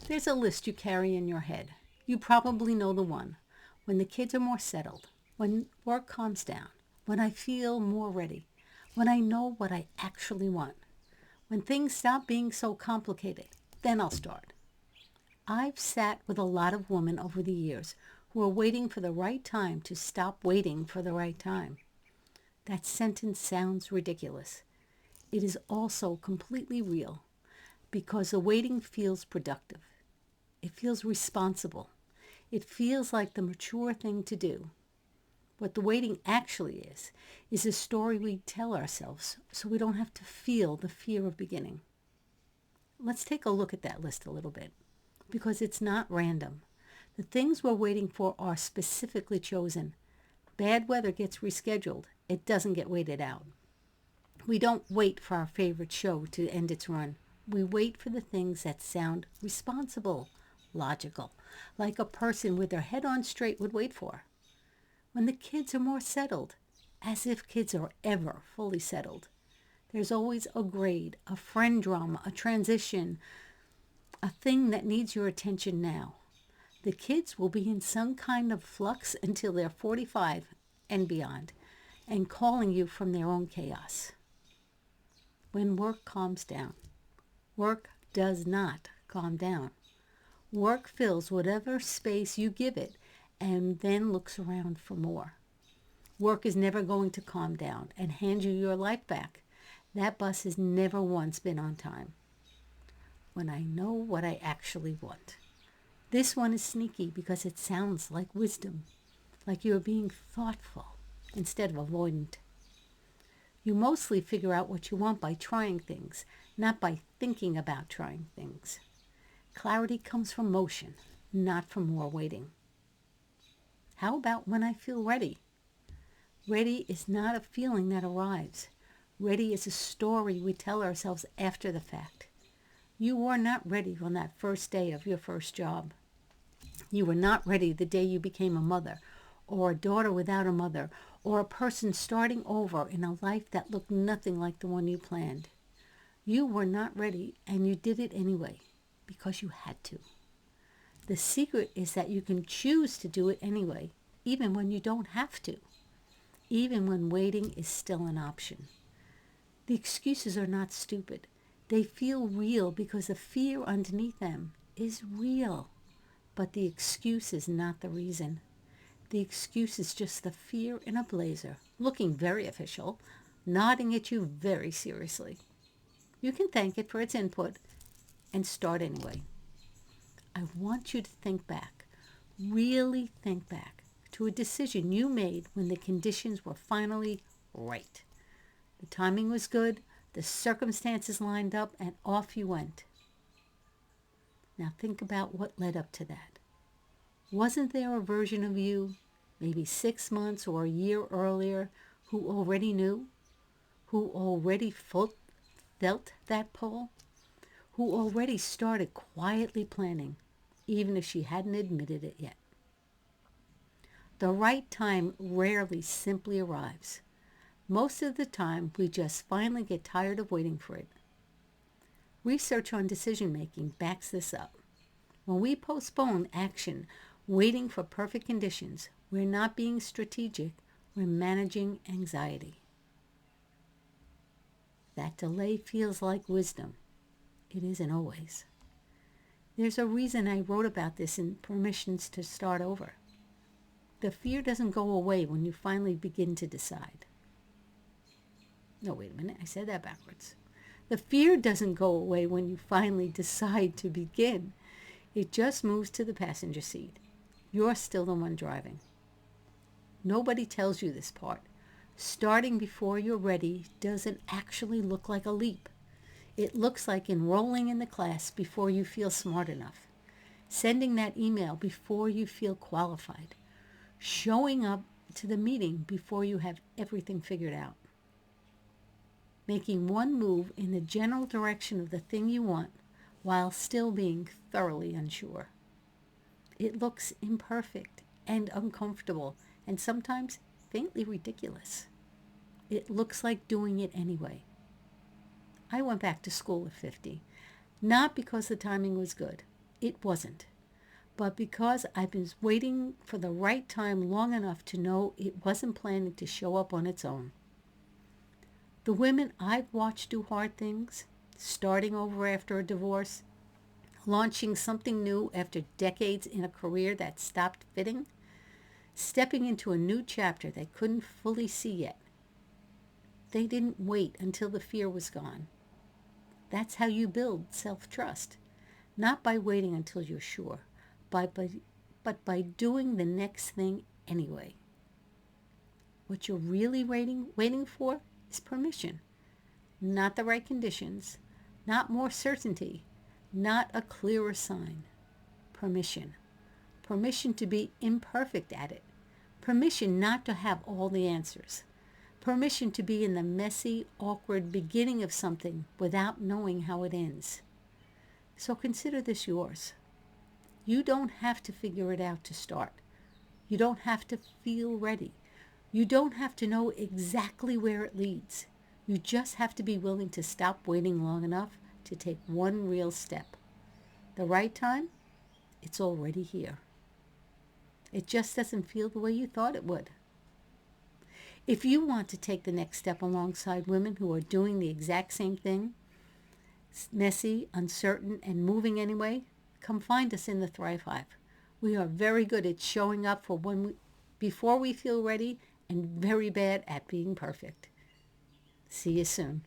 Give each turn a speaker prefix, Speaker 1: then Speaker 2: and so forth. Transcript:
Speaker 1: There's a list you carry in your head. You probably know the one. When the kids are more settled, when work calms down, when I feel more ready, when I know what I actually want, when things stop being so complicated, then I'll start. I've sat with a lot of women over the years who are waiting for the right time to stop waiting for the right time. That sentence sounds ridiculous. It is also completely real because the waiting feels productive. It feels responsible. It feels like the mature thing to do. What the waiting actually is a story we tell ourselves so we don't have to feel the fear of beginning. Let's take a look at that list a little bit because it's not random. The things we're waiting for are specifically chosen. Bad weather gets rescheduled. It doesn't get waited out. We don't wait for our favorite show to end its run. We wait for the things that sound responsible, logical, like a person with their head on straight would wait for. When the kids are more settled, as if kids are ever fully settled, there's always a grade, a friend drama, a transition, a thing that needs your attention now. The kids will be in some kind of flux until they're 45 and beyond, and calling you from their own chaos. When work calms down, work does not calm down. Work fills whatever space you give it and then looks around for more. Work is never going to calm down and hand you your life back. That bus has never once been on time. When I know what I actually want. This one is sneaky because it sounds like wisdom, like you're being thoughtful instead of avoidant. You mostly figure out what you want by trying things, not by thinking about trying things. Clarity comes from motion, not from more waiting. How about when I feel ready? Ready is not a feeling that arrives. Ready is a story we tell ourselves after the fact. You were not ready on that first day of your first job. You were not ready the day you became a mother, or a daughter without a mother, or a person starting over in a life that looked nothing like the one you planned. You were not ready, and you did it anyway, because you had to. The secret is that you can choose to do it anyway, even when you don't have to, even when waiting is still an option. The excuses are not stupid. They feel real because the fear underneath them is real. But the excuse is not the reason. The excuse is just the fear in a blazer, looking very official, nodding at you very seriously. You can thank it for its input and start anyway. I want you to think back, really think back, to a decision you made when the conditions were finally right. The timing was good, the circumstances lined up, and off you went. Now think about what led up to that. Wasn't there a version of you, maybe 6 months or a year earlier, who already knew, who already felt that pull, who already started quietly planning, even if she hadn't admitted it yet? The right time rarely simply arrives. Most of the time, we just finally get tired of waiting for it. Research on decision making backs this up. When we postpone action, waiting for perfect conditions, we're not being strategic, we're managing anxiety. That delay feels like wisdom. It isn't always. There's a reason I wrote about this in Permissions to Start Over. The fear doesn't go away when you finally begin to decide. No, wait a minute, I said that backwards. The fear doesn't go away when you finally decide to begin. It just moves to the passenger seat. You're still the one driving. Nobody tells you this part. Starting before you're ready doesn't actually look like a leap. It looks like enrolling in the class before you feel smart enough, sending that email before you feel qualified, showing up to the meeting before you have everything figured out, making one move in the general direction of the thing you want while still being thoroughly unsure. It looks imperfect and uncomfortable and sometimes faintly ridiculous. It looks like doing it anyway. I went back to school at 50, not because the timing was good. it wasn't. But because I've been waiting for the right time long enough to know it wasn't planning to show up on its own. The women I've watched do hard things, starting over after a divorce, launching something new after decades in a career that stopped fitting, stepping into a new chapter they couldn't fully see yet. They didn't wait until the fear was gone. That's how you build self-trust. Not by waiting until you're sure, but by doing the next thing anyway. What you're really waiting for is permission. Not the right conditions, not more certainty, not a clearer sign. Permission. Permission to be imperfect at it. Permission not to have all the answers. Permission to be in the messy, awkward beginning of something without knowing how it ends. So consider this yours. You don't have to figure it out to start. You don't have to feel ready. You don't have to know exactly where it leads. You just have to be willing to stop waiting long enough to take one real step. The right time? It's already here. It just doesn't feel the way you thought it would. If you want to take the next step alongside women who are doing the exact same thing, messy, uncertain, and moving anyway, come find us in the Thrive Hive. We are very good at showing up for before we feel ready and very bad at being perfect. See you soon.